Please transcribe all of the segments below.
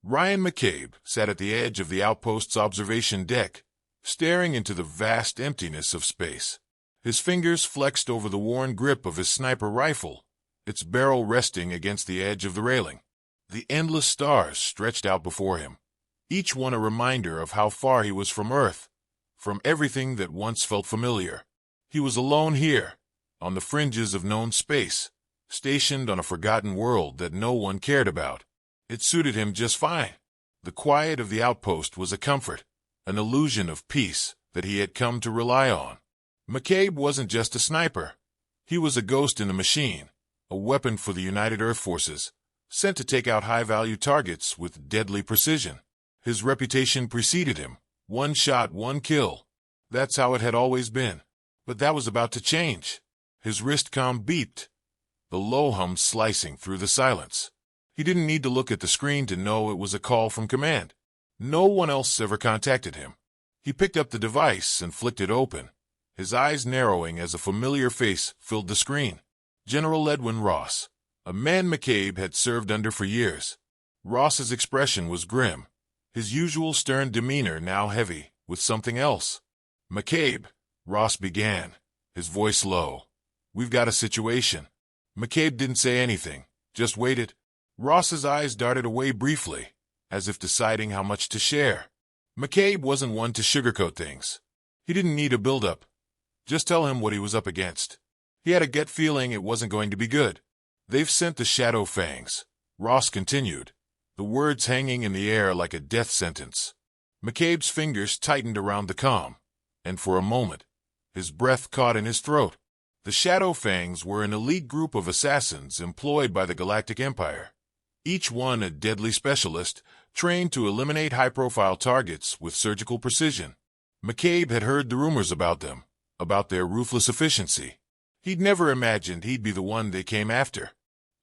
Ryan McCabe sat at the edge of the outpost's observation deck, staring into the vast emptiness of space. His fingers flexed over the worn grip of his sniper rifle, its barrel resting against the edge of the railing. The endless stars stretched out before him, each one a reminder of how far he was from Earth, from everything that once felt familiar. He was alone here, on the fringes of known space, stationed on a forgotten world that no one cared about. It suited him just fine. The quiet of the outpost was a comfort, an illusion of peace that he had come to rely on. McCabe wasn't just a sniper. He was a ghost in the machine, a weapon for the United Earth Forces, sent to take out high-value targets with deadly precision. His reputation preceded him. One shot, one kill. That's how it had always been. But that was about to change. His wristcom beeped, the low hum slicing through the silence. He didn't need to look at the screen to know it was a call from command. No one else ever contacted him. He picked up the device and flicked it open, his eyes narrowing as a familiar face filled the screen. General Edwin Ross, a man McCabe had served under for years. Ross's expression was grim, his usual stern demeanor now heavy with something else. "McCabe," Ross began, his voice low. "We've got a situation." McCabe didn't say anything, just waited. Ross's eyes darted away briefly, as if deciding how much to share. McCabe wasn't one to sugarcoat things. He didn't need a build-up. Just tell him what he was up against. He had a gut feeling it wasn't going to be good. "They've sent the Shadow Fangs," Ross continued, the words hanging in the air like a death sentence. McCabe's fingers tightened around the comm, and for a moment, his breath caught in his throat. The Shadow Fangs were an elite group of assassins employed by the Galactic Empire, each one a deadly specialist, trained to eliminate high-profile targets with surgical precision. McCabe had heard the rumors about them, about their ruthless efficiency. He'd never imagined he'd be the one they came after.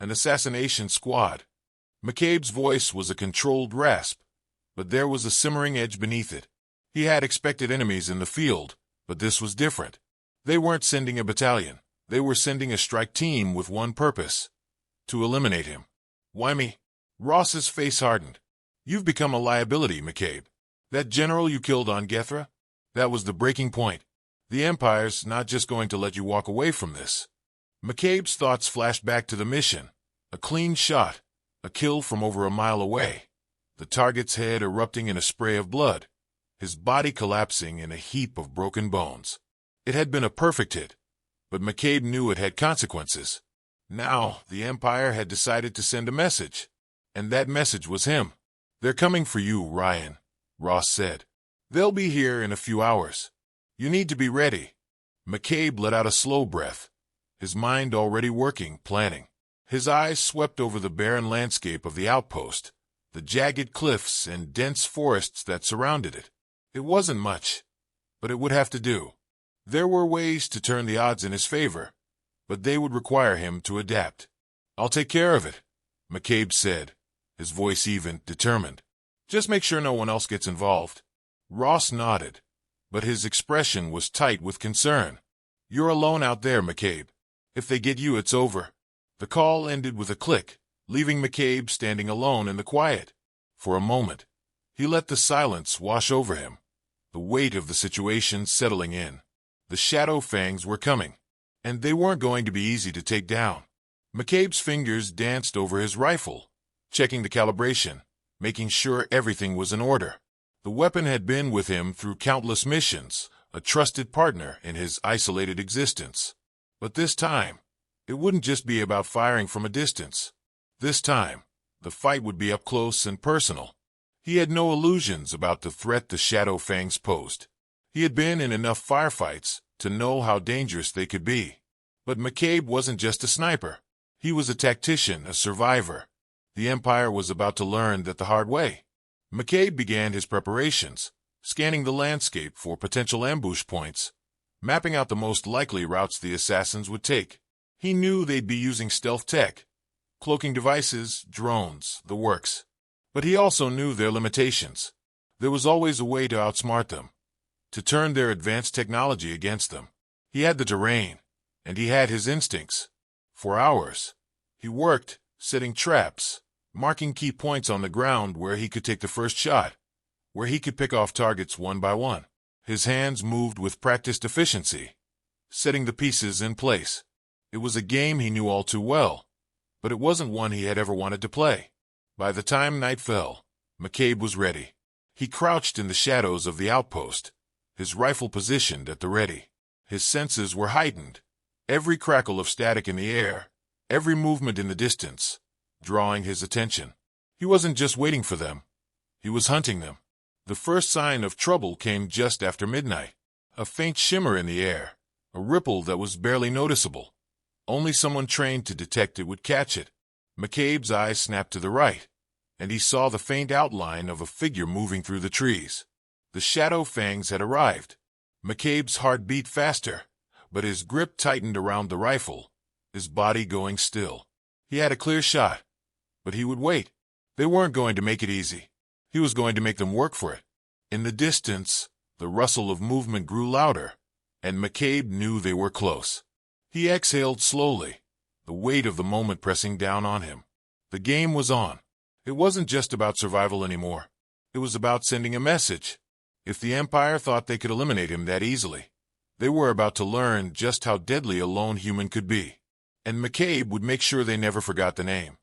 An assassination squad. McCabe's voice was a controlled rasp, but there was a simmering edge beneath it. He had expected enemies in the field, but this was different. They weren't sending a battalion. They were sending a strike team with one purpose: to eliminate him. "Why me?" Ross's face hardened. "You've become a liability, McCabe. That general you killed on Gethra? That was the breaking point. The Empire's not just going to let you walk away from this." McCabe's thoughts flashed back to the mission. A clean shot, a kill from over a mile away, the target's head erupting in a spray of blood, his body collapsing in a heap of broken bones. It had been a perfect hit, but McCabe knew it had consequences. Now, the Empire had decided to send a message, and that message was him. "They're coming for you, Ryan," Ross said. "They'll be here in a few hours. You need to be ready." McCabe let out a slow breath, his mind already working, planning. His eyes swept over the barren landscape of the outpost, the jagged cliffs and dense forests that surrounded it. It wasn't much, but it would have to do. There were ways to turn the odds in his favor, but they would require him to adapt. "I'll take care of it," McCabe said, his voice even, determined. "Just make sure no one else gets involved." Ross nodded, but his expression was tight with concern. "You're alone out there, McCabe. If they get you, it's over." The call ended with a click, leaving McCabe standing alone in the quiet. For a moment, he let the silence wash over him, the weight of the situation settling in. The Shadow Fangs were coming, and they weren't going to be easy to take down. McCabe's fingers danced over his rifle, checking the calibration, making sure everything was in order. The weapon had been with him through countless missions, a trusted partner in his isolated existence. But this time, it wouldn't just be about firing from a distance. This time, the fight would be up close and personal. He had no illusions about the threat the Shadow Fangs posed. He had been in enough firefights to know how dangerous they could be. But McCabe wasn't just a sniper. He was a tactician, a survivor. The Empire was about to learn that the hard way. McCabe began his preparations, scanning the landscape for potential ambush points, mapping out the most likely routes the assassins would take. He knew they'd be using stealth tech, cloaking devices, drones, the works. But he also knew their limitations. There was always a way to outsmart them, to turn their advanced technology against them. He had the terrain, and he had his instincts. For hours, he worked, setting traps, marking key points on the ground where he could take the first shot, where he could pick off targets one by one. His hands moved with practiced efficiency, setting the pieces in place. It was a game he knew all too well, but it wasn't one he had ever wanted to play. By the time night fell, McCabe was ready. He crouched in the shadows of the outpost, his rifle positioned at the ready. His senses were heightened, every crackle of static in the air, every movement in the distance, drawing his attention. He wasn't just waiting for them, he was hunting them. The first sign of trouble came just after midnight. A faint shimmer in the air, a ripple that was barely noticeable. Only someone trained to detect it would catch it. McCabe's eyes snapped to the right, and he saw the faint outline of a figure moving through the trees. The shadow fangs had arrived. McCabe's heart beat faster, but his grip tightened around the rifle, his body going still. He had a clear shot, but he would wait. They weren't going to make it easy. He was going to make them work for it. In the distance, the rustle of movement grew louder, and McCabe knew they were close. He exhaled slowly, the weight of the moment pressing down on him. The game was on. It wasn't just about survival anymore. It was about sending a message. If the Empire thought they could eliminate him that easily, they were about to learn just how deadly a lone human could be. And McCabe would make sure they never forgot the name.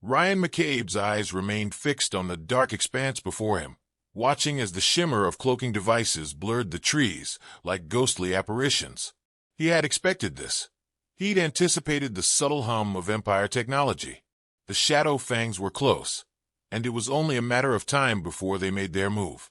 Ryan McCabe's eyes remained fixed on the dark expanse before him, watching as the shimmer of cloaking devices blurred the trees like ghostly apparitions. He had expected this. He'd anticipated the subtle hum of Empire technology. The shadow fangs were close, and it was only a matter of time before they made their move.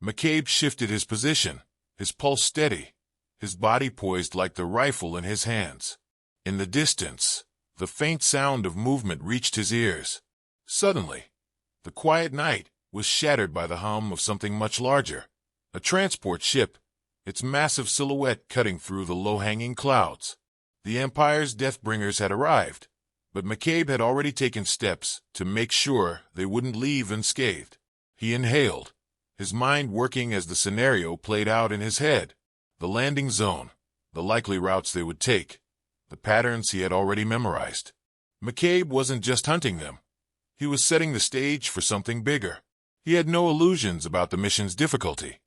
McCabe shifted his position, his pulse steady, his body poised like the rifle in his hands. In the distance, the faint sound of movement reached his ears. Suddenly, the quiet night was shattered by the hum of something much larger. A transport ship, its massive silhouette cutting through the low-hanging clouds. The Empire's Deathbringers had arrived, but McCabe had already taken steps to make sure they wouldn't leave unscathed. He inhaled, his mind working as the scenario played out in his head. The landing zone, the likely routes they would take, the patterns he had already memorized. McCabe wasn't just hunting them. He was setting the stage for something bigger. He had no illusions about the mission's difficulty.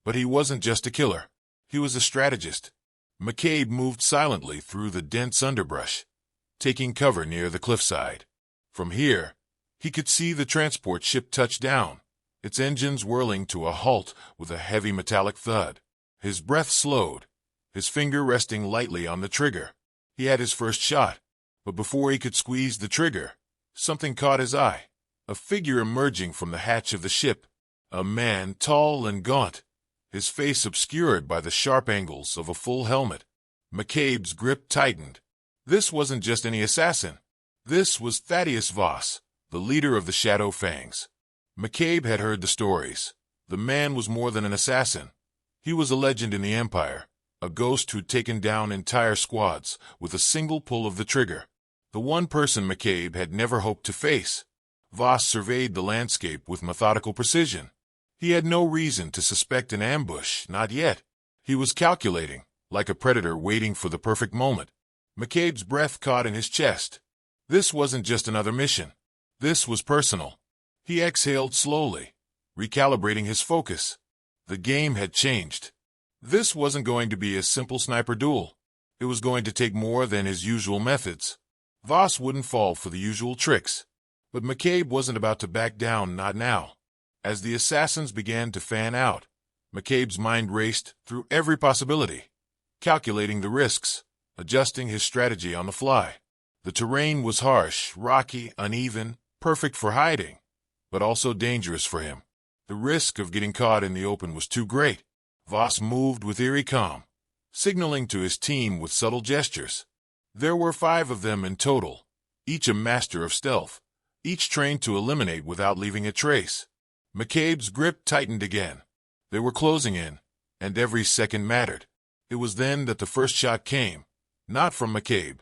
But he wasn't just a killer. He was a strategist. McCabe moved silently through the dense underbrush, taking cover near the cliffside. From here, he could see the transport ship touch down, its engines whirling to a halt with a heavy metallic thud. His breath slowed, his finger resting lightly on the trigger. He had his first shot, but before he could squeeze the trigger, something caught his eye. A figure emerging from the hatch of the ship. A man tall and gaunt, his face obscured by the sharp angles of a full helmet. McCabe's grip tightened. This wasn't just any assassin. This was Thaddeus Voss, the leader of the Shadow Fangs. McCabe had heard the stories. The man was more than an assassin. He was a legend in the Empire, a ghost who'd taken down entire squads with a single pull of the trigger. The one person McCabe had never hoped to face. Voss surveyed the landscape with methodical precision. He had no reason to suspect an ambush, not yet. He was calculating, like a predator waiting for the perfect moment. McCabe's breath caught in his chest. This wasn't just another mission. This was personal. He exhaled slowly, recalibrating his focus. The game had changed. This wasn't going to be a simple sniper duel. It was going to take more than his usual methods. Voss wouldn't fall for the usual tricks. But McCabe wasn't about to back down, not now. As the assassins began to fan out, McCabe's mind raced through every possibility, calculating the risks, adjusting his strategy on the fly. The terrain was harsh, rocky, uneven, perfect for hiding, but also dangerous for him. The risk of getting caught in the open was too great. Voss moved with eerie calm, signaling to his team with subtle gestures. There were 5 of them in total, each a master of stealth, each trained to eliminate without leaving a trace. McCabe's grip tightened again. They were closing in, and every second mattered. It was then that the first shot came, not from McCabe,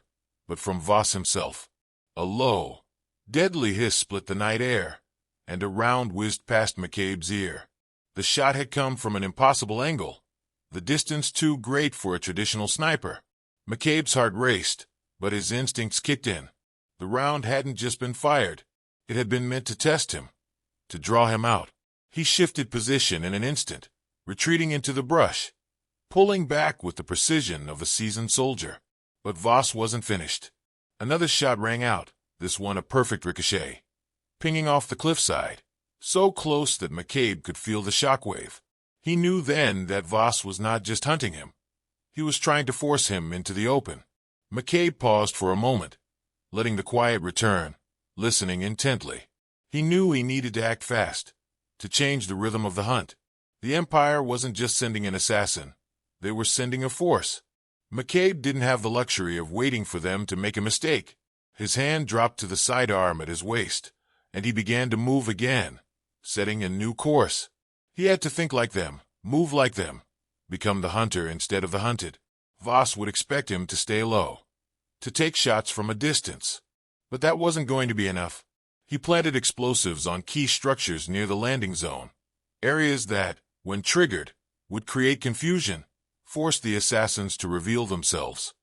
but from Voss himself. A low, deadly hiss split the night air, and a round whizzed past McCabe's ear. The shot had come from an impossible angle, the distance too great for a traditional sniper. McCabe's heart raced, but his instincts kicked in. The round hadn't just been fired. It had been meant to test him, to draw him out. He shifted position in an instant, retreating into the brush, pulling back with the precision of a seasoned soldier. But Voss wasn't finished. Another shot rang out, this one a perfect ricochet, pinging off the cliffside, so close that McCabe could feel the shockwave. He knew then that Voss was not just hunting him. He was trying to force him into the open. McCabe paused for a moment, letting the quiet return, listening intently. He knew he needed to act fast, to change the rhythm of the hunt. The Empire wasn't just sending an assassin. They were sending a force. McCabe didn't have the luxury of waiting for them to make a mistake. His hand dropped to the sidearm at his waist, and he began to move again, setting a new course. He had to think like them, move like them, become the hunter instead of the hunted. Voss would expect him to stay low, to take shots from a distance. But that wasn't going to be enough. He planted explosives on key structures near the landing zone, areas that, when triggered, would create confusion, force the assassins to reveal themselves.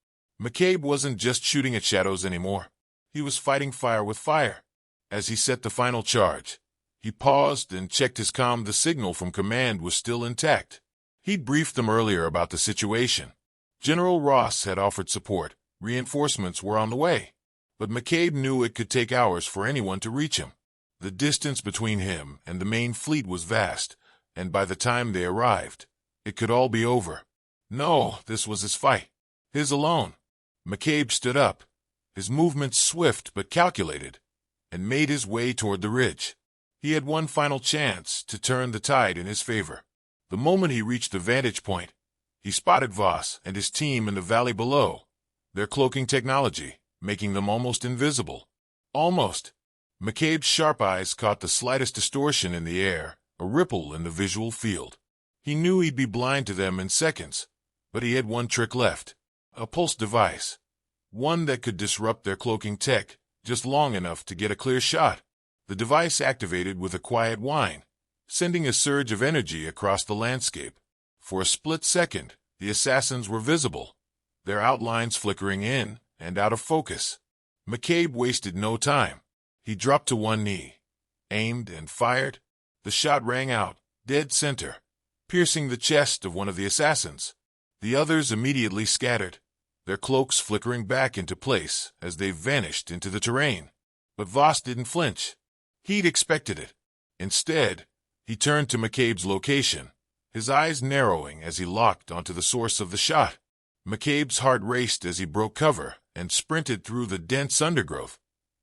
McCabe wasn't just shooting at shadows anymore. He was fighting fire with fire. As he set the final charge, he paused and checked his comm. The signal from command was still intact. He'd briefed them earlier about the situation. General Ross had offered support. Reinforcements were on the way. But McCabe knew it could take hours for anyone to reach him. The distance between him and the main fleet was vast, and by the time they arrived, it could all be over. No, this was his fight. His alone. McCabe stood up, his movements swift but calculated, and made his way toward the ridge. He had one final chance to turn the tide in his favor. The moment he reached the vantage point, he spotted Voss and his team in the valley below, their cloaking technology making them almost invisible. Almost. McCabe's sharp eyes caught the slightest distortion in the air, a ripple in the visual field. He knew he'd be blind to them in seconds, but he had one trick left, a pulse device, one that could disrupt their cloaking tech just long enough to get a clear shot. The device activated with a quiet whine, sending a surge of energy across the landscape. For a split second, the assassins were visible, their outlines flickering in and out of focus. McCabe wasted no time. He dropped to one knee, aimed and fired. The shot rang out, dead center, piercing the chest of one of the assassins. The others immediately scattered, their cloaks flickering back into place as they vanished into the terrain. But Voss didn't flinch. He'd expected it. Instead, he turned to McCabe's location, his eyes narrowing as he locked onto the source of the shot. McCabe's heart raced as he broke cover and sprinted through the dense undergrowth,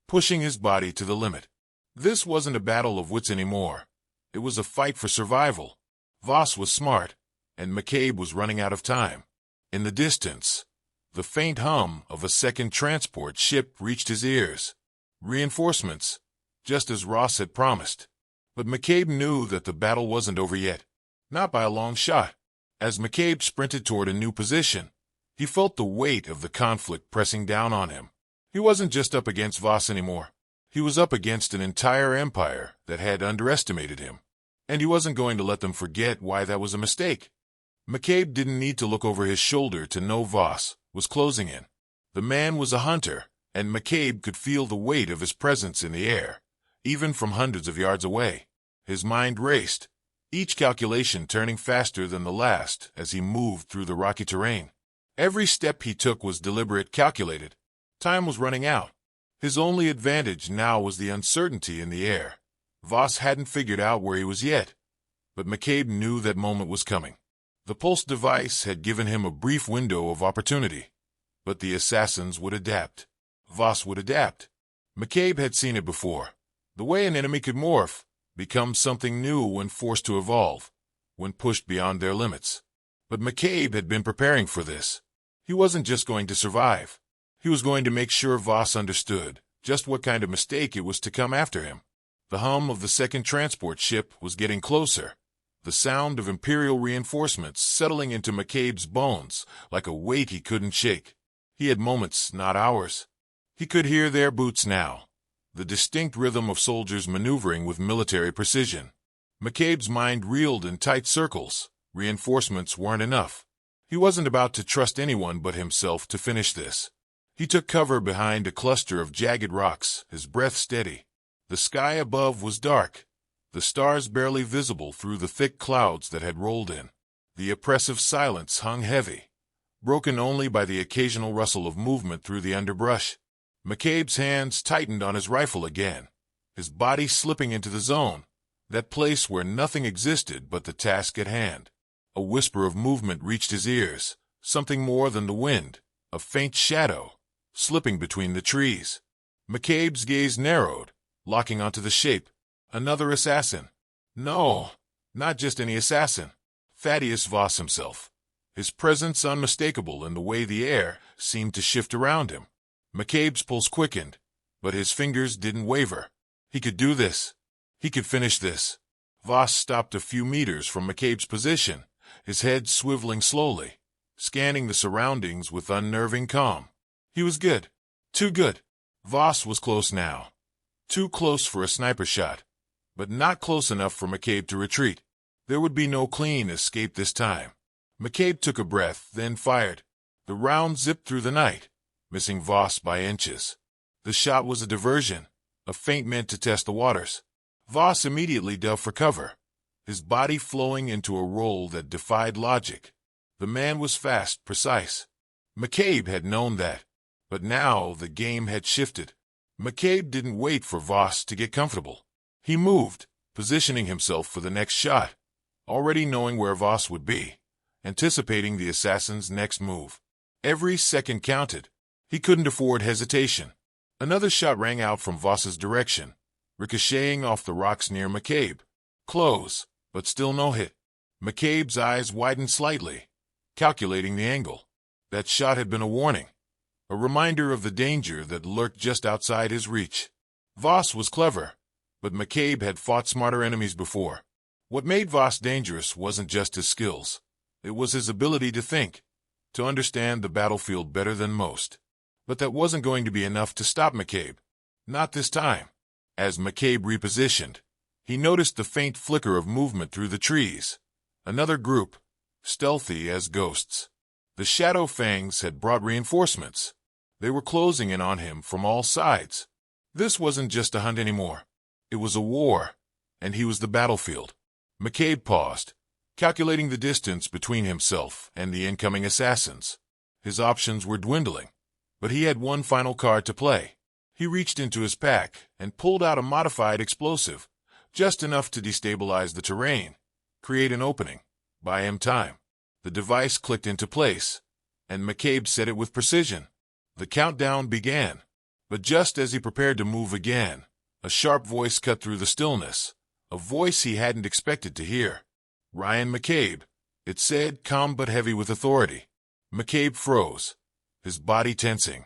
pushing his body to the limit. This wasn't a battle of wits anymore. It was a fight for survival. Voss was smart, and McCabe was running out of time. In the distance, the faint hum of a second transport ship reached his ears. Reinforcements, just as Ross had promised. But McCabe knew that the battle wasn't over yet. Not by a long shot. As McCabe sprinted toward a new position, he felt the weight of the conflict pressing down on him. He wasn't just up against Voss anymore. He was up against an entire empire that had underestimated him. And he wasn't going to let them forget why that was a mistake. McCabe didn't need to look over his shoulder to know Voss was closing in. The man was a hunter, and McCabe could feel the weight of his presence in the air, even from hundreds of yards away. His mind raced, each calculation turning faster than the last as he moved through the rocky terrain. Every step he took was deliberate, calculated. Time was running out. His only advantage now was the uncertainty in the air. Voss hadn't figured out where he was yet, but McCabe knew that moment was coming. The pulse device had given him a brief window of opportunity, but the assassins would adapt. Voss would adapt. McCabe had seen it before. The way an enemy could morph, become something new when forced to evolve, when pushed beyond their limits. But McCabe had been preparing for this. He wasn't just going to survive. He was going to make sure Voss understood just what kind of mistake it was to come after him. The hum of the second transport ship was getting closer, the sound of Imperial reinforcements settling into McCabe's bones like a weight he couldn't shake. He had moments, not hours. He could hear their boots now, the distinct rhythm of soldiers maneuvering with military precision. McCabe's mind reeled in tight circles. Reinforcements weren't enough. He wasn't about to trust anyone but himself to finish this. He took cover behind a cluster of jagged rocks, his breath steady. The sky above was dark, the stars barely visible through the thick clouds that had rolled in. The oppressive silence hung heavy, broken only by the occasional rustle of movement through the underbrush. McCabe's hands tightened on his rifle again, his body slipping into the zone, that place where nothing existed but the task at hand. A whisper of movement reached his ears, something more than the wind, a faint shadow, slipping between the trees. McCabe's gaze narrowed, locking onto the shape. Another assassin. No, not just any assassin. Thaddeus Voss himself. His presence unmistakable in the way the air seemed to shift around him. McCabe's pulse quickened, but his fingers didn't waver. He could do this. He could finish this. Voss stopped a few meters from McCabe's position, his head swiveling slowly, scanning the surroundings with unnerving calm. He was good. Too good. Voss was close now. Too close for a sniper shot, but not close enough for McCabe to retreat. There would be no clean escape this time. McCabe took a breath, then fired. The round zipped through the night, missing Voss by inches. The shot was a diversion, a feint meant to test the waters. Voss immediately dove for cover, his body flowing into a roll that defied logic. The man was fast, precise. McCabe had known that, but now the game had shifted. McCabe didn't wait for Voss to get comfortable. He moved, positioning himself for the next shot, already knowing where Voss would be, anticipating the assassin's next move. Every second counted. He couldn't afford hesitation. Another shot rang out from Voss's direction, ricocheting off the rocks near McCabe. Close, but still no hit. McCabe's eyes widened slightly, calculating the angle. That shot had been a warning, a reminder of the danger that lurked just outside his reach. Voss was clever, but McCabe had fought smarter enemies before. What made Voss dangerous wasn't just his skills. It was his ability to think, to understand the battlefield better than most. But that wasn't going to be enough to stop McCabe. Not this time. As McCabe repositioned, he noticed the faint flicker of movement through the trees. Another group, stealthy as ghosts. The Shadow Fangs had brought reinforcements. They were closing in on him from all sides. This wasn't just a hunt anymore. It was a war, and he was the battlefield. McCabe paused, calculating the distance between himself and the incoming assassins. His options were dwindling, but he had one final card to play. He reached into his pack and pulled out a modified explosive, just enough to destabilize the terrain, create an opening, buy him time. The device clicked into place, and McCabe set it with precision. The countdown began, but just as he prepared to move again, a sharp voice cut through the stillness, a voice he hadn't expected to hear. Ryan McCabe, it said, calm but heavy with authority. McCabe froze, his body tensing,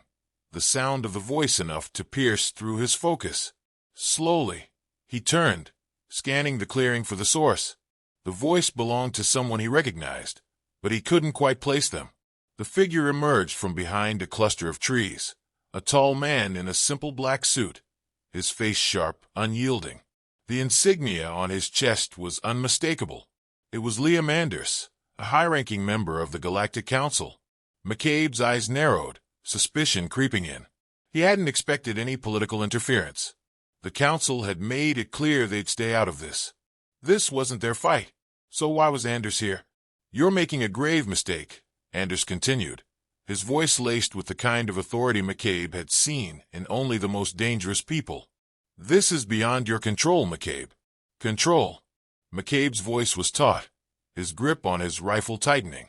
the sound of the voice enough to pierce through his focus. Slowly, he turned, scanning the clearing for the source. The voice belonged to someone he recognized, but he couldn't quite place them. The figure emerged from behind a cluster of trees, a tall man in a simple black suit, his face sharp, unyielding. The insignia on his chest was unmistakable. It was Liam Anders, a high-ranking member of the Galactic Council. McCabe's eyes narrowed, suspicion creeping in. He hadn't expected any political interference. The Council had made it clear they'd stay out of this. This wasn't their fight. So why was Anders here? You're making a grave mistake, Anders continued, his voice laced with the kind of authority McCabe had seen in only the most dangerous people. This is beyond your control, McCabe. Control. McCabe's voice was taut, his grip on his rifle tightening.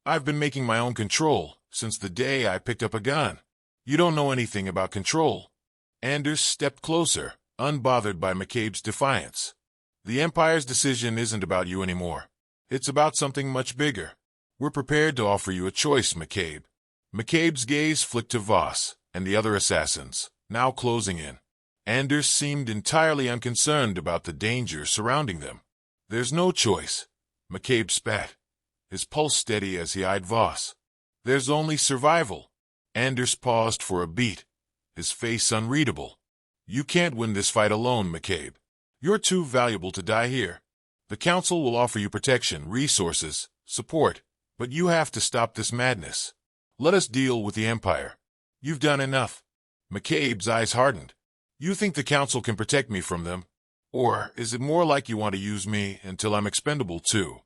I've been making my own control since the day I picked up a gun. You don't know anything about control. Anders stepped closer, unbothered by McCabe's defiance. The Empire's decision isn't about you anymore. It's about something much bigger. We're prepared to offer you a choice, McCabe. McCabe's gaze flicked to Voss and the other assassins, now closing in. Anders seemed entirely unconcerned about the danger surrounding them. There's no choice, McCabe spat, his pulse steady as he eyed Voss. There's only survival. Anders paused for a beat, his face unreadable. You can't win this fight alone, McCabe. You're too valuable to die here. The Council will offer you protection, resources, support, but you have to stop this madness. Let us deal with the Empire. You've done enough. McCabe's eyes hardened. You think the council can protect me from them? Or is it more like you want to use me until I'm expendable too?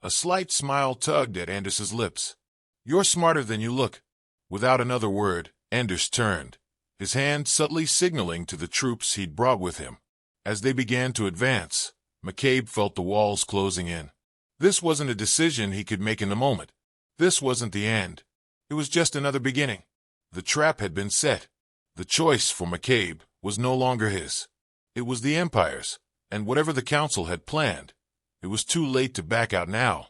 A slight smile tugged at Anders's lips. You're smarter than you look. Without another word, Anders turned, his hand subtly signaling to the troops he'd brought with him. As they began to advance, McCabe felt the walls closing in. This wasn't a decision he could make in the moment. This wasn't the end. It was just another beginning. The trap had been set. The choice for McCabe was no longer his. It was the Empire's, and whatever the Council had planned, it was too late to back out now.